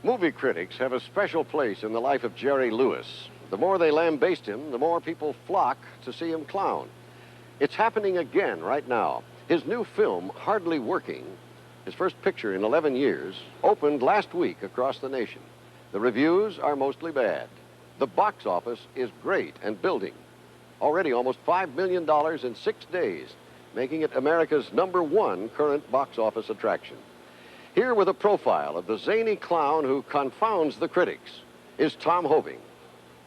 Movie critics have a special place in the life of Jerry Lewis. The more they lambaste him, the more people flock to see him clown. It's happening again right now. His new film, Hardly Working, his first picture in 11 years, opened last week across the nation. The reviews are mostly bad. The box office is great and building. Already almost $5 million in 6 days, making it America's #1 current box office attraction. Here with a profile of the zany clown who confounds the critics is Tom Hoving.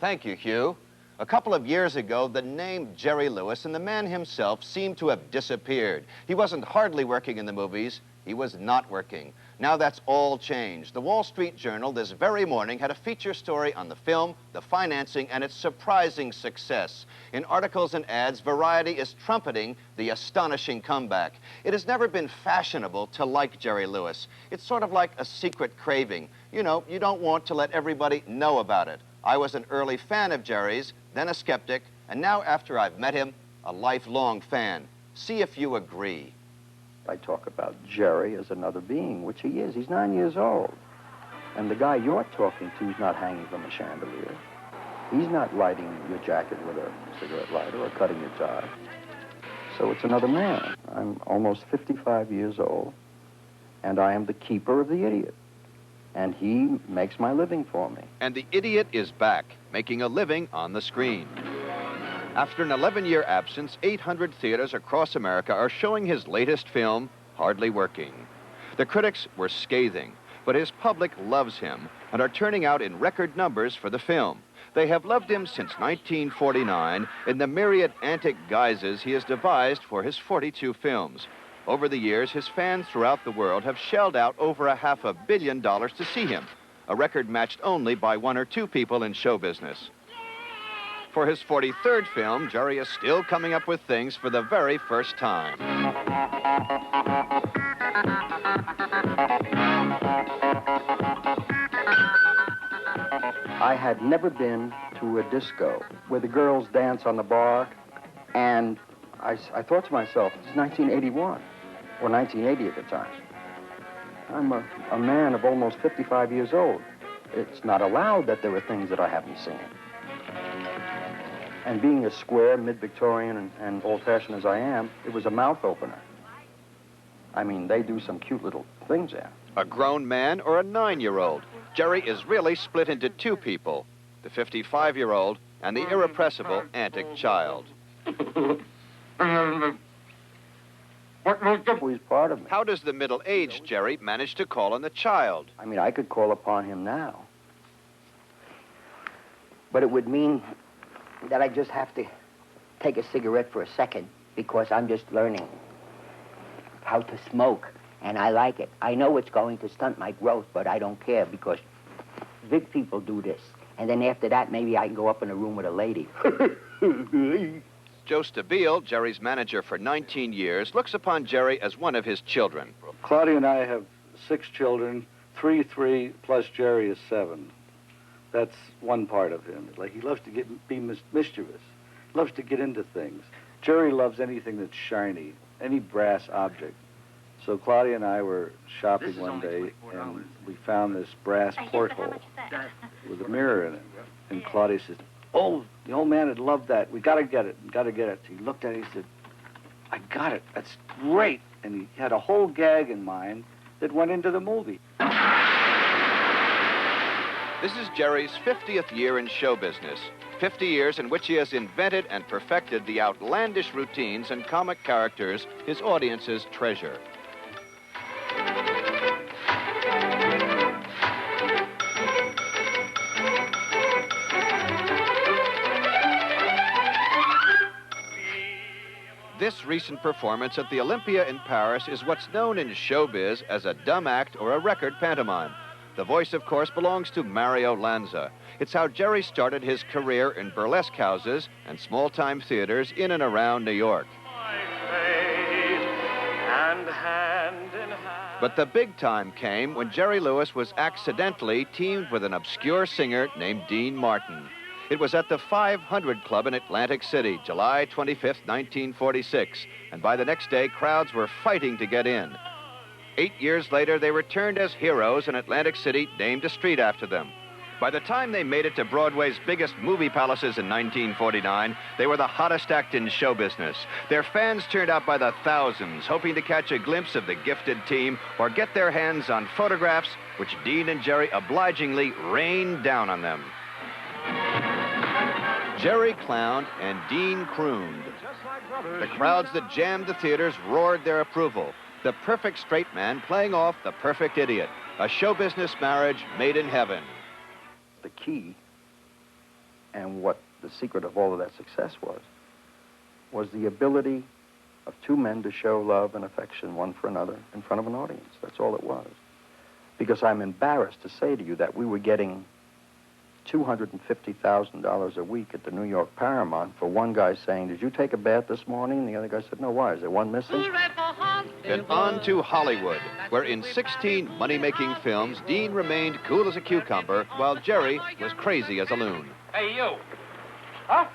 Thank you, Hugh. A couple of years ago, the name Jerry Lewis and the man himself seemed to have disappeared. He wasn't hardly working in the movies. He was not working. Now that's all changed. The Wall Street Journal this very morning had a feature story on the film, the financing, and its surprising success. In articles and ads, Variety is trumpeting the astonishing comeback. It has never been fashionable to like Jerry Lewis. It's sort of like a secret craving. You know, you don't want to let everybody know about it. I was an early fan of Jerry's, then a skeptic, and now after I've met him, a lifelong fan. See if you agree. I talk about Jerry as another being, which he is. He's 9 years old. And the guy you're talking to is not hanging from a chandelier. He's not lighting your jacket with a cigarette lighter or cutting your tie. So it's another man. I'm almost 55 years old, and I am the keeper of the idiot. And he makes my living for me. And the idiot is back, making a living on the screen. After an 11-year absence, 800 theaters across America are showing his latest film, Hardly Working. The critics were scathing, but his public loves him and are turning out in record numbers for the film. They have loved him since 1949 in the myriad antic guises he has devised for his 42 films. Over the years, his fans throughout the world have shelled out over $500 million to see him, a record matched only by 1 or 2 people in show business. For his 43rd film, Jerry is still coming up with things for the very first time. I had never been to a disco where the girls dance on the bar, and I thought to myself, it's 1981, or 1980 at the time. I'm a man of almost 55 years old. It's not allowed that there are things that I haven't seen. And being as square, mid-Victorian, and old-fashioned as I am, it was a mouth opener. I mean, they do some cute little things there. A grown man or a 9-year-old, Jerry is really split into 2 people, the 55-year-old and the irrepressible antic child. He's part of me. How does the middle-aged Jerry manage to call on the child? I mean, I could call upon him now. But it would mean that I just have to take a cigarette for a second because I'm just learning how to smoke, and I like it. I know it's going to stunt my growth, but I don't care because big people do this. And then after that, maybe I can go up in a room with a lady. Joe Stabile, Jerry's manager for 19 years, looks upon Jerry as one of his children. Claudia and I have 6 children, 3 plus Jerry is 7. That's one part of him. Like, he loves to be mischievous. He loves to get into things. Jerry loves anything that's shiny, any brass object. So Claudia and I were shopping one day, and we found this brass porthole with a mirror in it. And Claudia said, "Oh, the old man would love that. We got to get it. Got to get it." He looked at it. He said, "I got it. That's great." And he had a whole gag in mind that went into the movie. This is Jerry's 50th year in show business. 50 years in which he has invented and perfected the outlandish routines and comic characters his audiences treasure. This recent performance at the Olympia in Paris is what's known in showbiz as a dumb act or a record pantomime. The voice, of course, belongs to Mario Lanza. It's how Jerry started his career in burlesque houses and small-time theaters in and around New York. But the big time came when Jerry Lewis was accidentally teamed with an obscure singer named Dean Martin. It was at the 500 Club in Atlantic City, July 25th, 1946, and by the next day, crowds were fighting to get in. 8 years later, they returned as heroes, and Atlantic City named a street after them. By the time they made it to Broadway's biggest movie palaces in 1949, they were the hottest act in show business. Their fans turned out by the thousands, hoping to catch a glimpse of the gifted team or get their hands on photographs, which Dean and Jerry obligingly rained down on them. Jerry clowned and Dean crooned. The crowds that jammed the theaters roared their approval. The perfect straight man playing off the perfect idiot. A show business marriage made in heaven. The key, and what the secret of all of that success was the ability of two men to show love and affection one for another in front of an audience. That's all it was. Because I'm embarrassed to say to you that we were getting $250,000 a week at the New York Paramount for one guy saying, "Did you take a bath this morning?" And the other guy said, "No, why? Is there one missing?" Then on to Hollywood, where in 16 money-making films, Dean remained cool as a cucumber, while Jerry was crazy as a loon. Hey, you. Huh?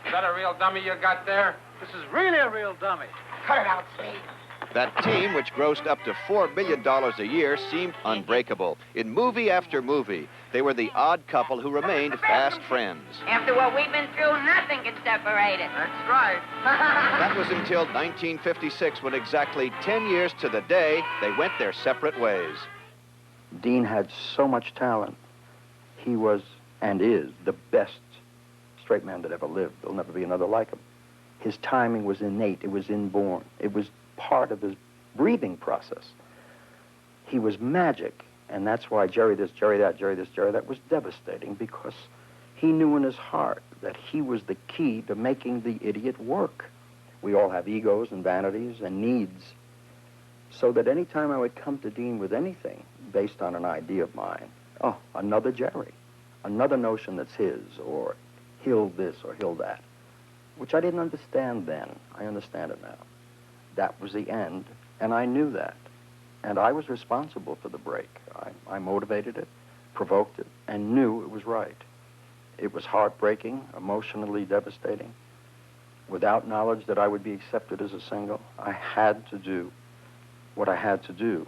Is that a real dummy you got there? This is really a real dummy. Cut it out, Steve. That team, which grossed up to $4 million a year, seemed unbreakable. In movie after movie, they were the odd couple who remained fast friends. After what we've been through, nothing can separate us. That's right. That was until 1956, when exactly 10 years to the day, they went their separate ways. Dean had so much talent. He was, and is, the best straight man that ever lived. There'll never be another like him. His timing was innate. It was inborn. It was part of his breathing process. He was magic, and that's why Jerry this, Jerry that, Jerry this, Jerry that was devastating, because he knew in his heart that he was the key to making the idiot work. We all have egos and vanities and needs, so that any time I would come to Dean with anything based on an idea of mine, oh, another Jerry, another notion that's his, or he'll this or he'll that, which I didn't understand then. I understand it now. That was the end, and I knew that. And I was responsible for the break. I motivated it, provoked it, and knew it was right. It was heartbreaking, emotionally devastating. Without knowledge that I would be accepted as a single, I had to do what I had to do.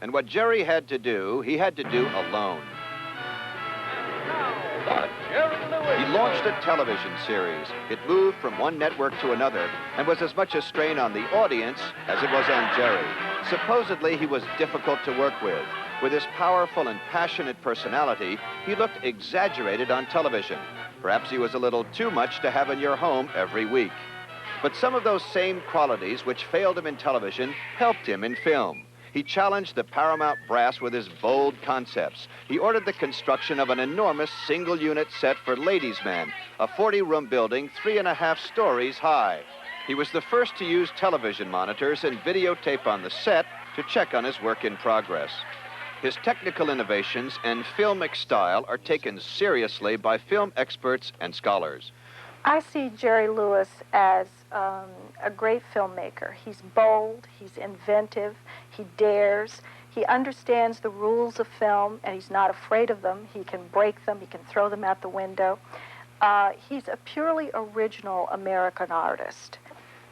And what Jerry had to do, he had to do alone. He launched a television series. It moved from one network to another and was as much a strain on the audience as it was on Jerry. Supposedly, he was difficult to work with. With his powerful and passionate personality, he looked exaggerated on television. Perhaps he was a little too much to have in your home every week. But some of those same qualities which failed him in television helped him in film. He challenged the Paramount brass with his bold concepts. He ordered the construction of an enormous single-unit set for Ladies' Man, a 40-room building 3.5 stories high. He was the first to use television monitors and videotape on the set to check on his work in progress. His technical innovations and filmic style are taken seriously by film experts and scholars. I see Jerry Lewis as a great filmmaker. He's bold, he's inventive, he dares, he understands the rules of film, and he's not afraid of them. He can break them, he can throw them out the window. He's a purely original American artist.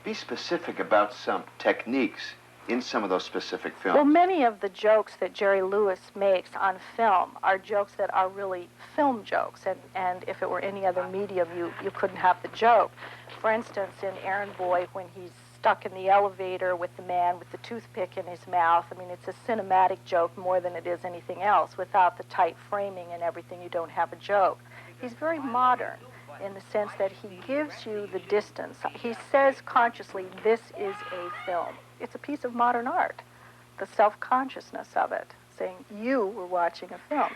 Be specific about some techniques in some of those specific films. Well, many of the jokes that Jerry Lewis makes on film are jokes that are really film jokes, and if it were any other medium, you couldn't have the joke. For instance, in Errand Boy, when he's stuck in the elevator with the man with the toothpick in his mouth, I mean, it's a cinematic joke more than it is anything else. Without the tight framing and everything, you don't have a joke. He's very modern in the sense that he gives you the distance. He says consciously, this is a film. It's a piece of modern art, the self-consciousness of it, saying you were watching a film.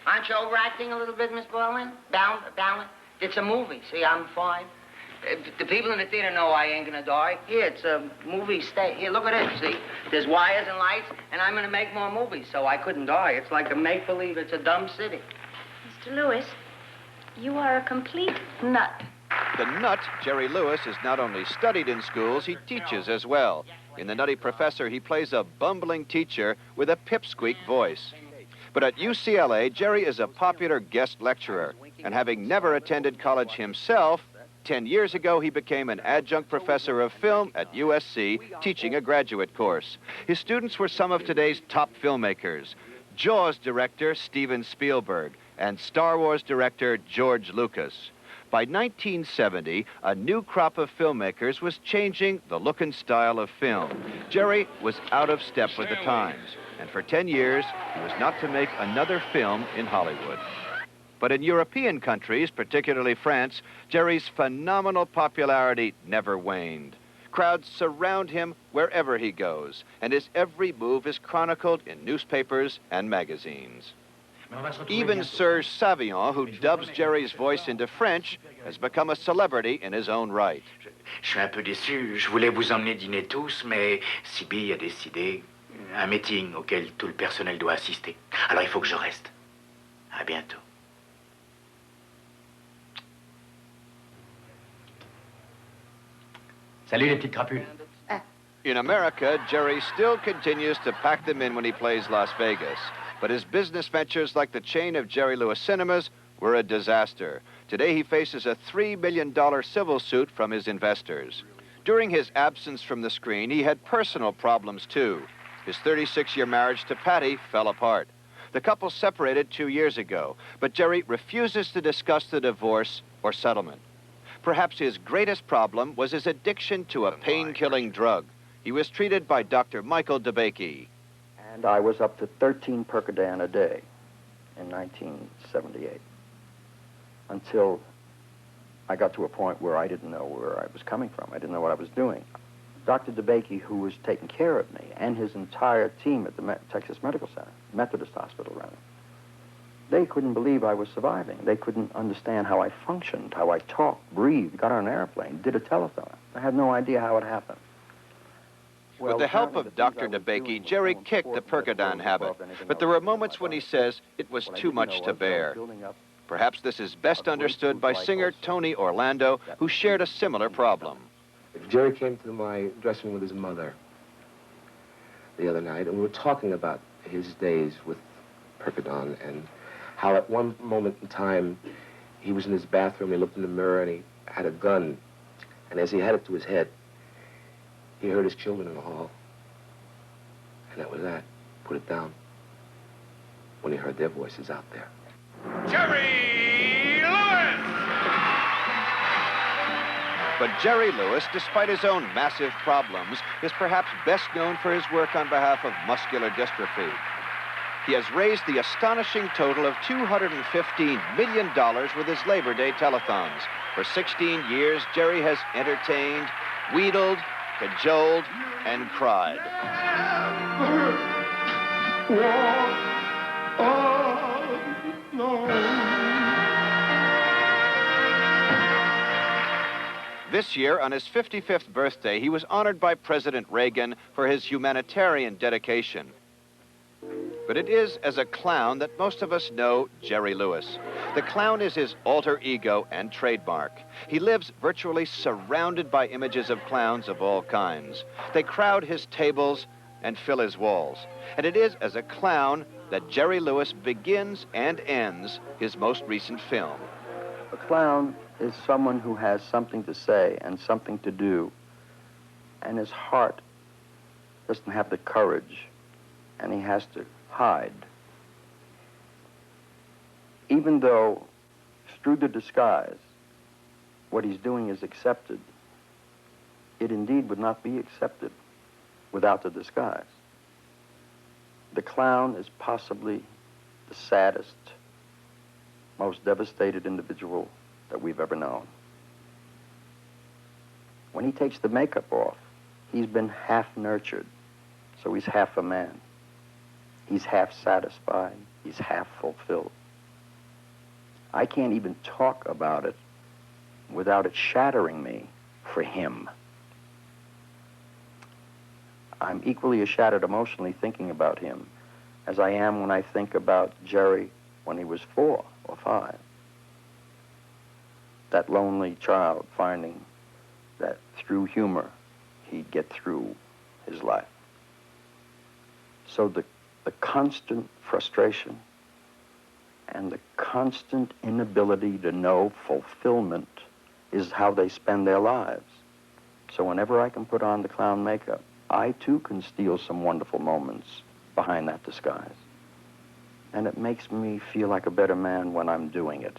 Aren't you overacting a little bit, Miss Berlin? Balance. It's a movie. See, I'm fine. The people in the theater know I ain't gonna die. Here, it's a movie state. Here, look at it, see? There's wires and lights, and I'm gonna make more movies, so I couldn't die. It's like a make-believe. It's a dumb city. Mr. Lewis, you are a complete nut. The nut, Jerry Lewis, is not only studied in schools, he teaches as well. In The Nutty Professor, he plays a bumbling teacher with a pipsqueak voice. But at UCLA, Jerry is a popular guest lecturer, and having never attended college himself, 10 years ago, he became an adjunct professor of film at USC, teaching a graduate course. His students were some of today's top filmmakers: Jaws director Steven Spielberg and Star Wars director George Lucas. By 1970, a new crop of filmmakers was changing the look and style of film. Jerry was out of step with the times, and for 10 years, he was not to make another film in Hollywood. But in European countries, particularly France, Jerry's phenomenal popularity never waned. Crowds surround him wherever he goes, and his every move is chronicled in newspapers and magazines. Even Serge Savillon, who dubs Jerry's voice into French, has become a celebrity in his own right. Je suis un peu déçu. Je voulais vous emmener dîner tous, mais Sibylle a décidé un meeting auquel tout le personnel doit assister. Alors il faut que je reste. À bientôt. Salut les petites crapules. In America, Jerry still continues to pack them in when he plays Las Vegas. But his business ventures, like the chain of Jerry Lewis Cinemas, were a disaster. Today, he faces a $3 million civil suit from his investors. During his absence from the screen, he had personal problems, too. His 36-year marriage to Patty fell apart. The couple separated 2 years ago, but Jerry refuses to discuss the divorce or settlement. Perhaps his greatest problem was his addiction to a pain-killing drug. He was treated by Dr. Michael DeBakey. And I was up to 13 Percodan a day in 1978, until I got to a point where I didn't know where I was coming from. I didn't know what I was doing. Dr. DeBakey, who was taking care of me, and his entire team at the Texas Medical Center, Methodist Hospital, rather, they couldn't believe I was surviving. They couldn't understand how I functioned, how I talked, breathed, got on an airplane, did a telethon. I had no idea how it happened. With the help of Dr. DeBakey, Jerry kicked the Percodan habit, but there were moments when he says it was too much to bear. Perhaps this is best understood by singer Tony Orlando, who shared a similar problem. Jerry came to my dressing room with his mother the other night, and we were talking about his days with Percodan and how at one moment in time he was in his bathroom, he looked in the mirror, and he had a gun, and as he had it to his head, he heard his children in the hall. And that was that. Put it down. When he heard their voices out there. Jerry Lewis! But Jerry Lewis, despite his own massive problems, is perhaps best known for his work on behalf of muscular dystrophy. He has raised the astonishing total of $215 million with his Labor Day telethons. For 16 years, Jerry has entertained, wheedled, cajoled, and cried. This year, on his 55th birthday, he was honored by President Reagan for his humanitarian dedication. But it is as a clown that most of us know Jerry Lewis. The clown is his alter ego and trademark. He lives virtually surrounded by images of clowns of all kinds. They crowd his tables and fill his walls. And it is as a clown that Jerry Lewis begins and ends his most recent film. A clown is someone who has something to say and something to do, and his heart doesn't have the courage, and he has to hide. Even though through the disguise what he's doing is accepted, it indeed would not be accepted without the disguise. The clown is possibly the saddest, most devastated individual that we've ever known. When he takes the makeup off, he's been half nurtured, so he's half a man. He's half satisfied, he's half fulfilled. I can't even talk about it without it shattering me for him. I'm equally as shattered emotionally thinking about him as I am when I think about Jerry when he was 4 or 5. That lonely child finding that through humor he'd get through his life. So the constant frustration and the constant inability to know fulfillment is how they spend their lives. So whenever I can put on the clown makeup, I too can steal some wonderful moments behind that disguise. And it makes me feel like a better man when I'm doing it.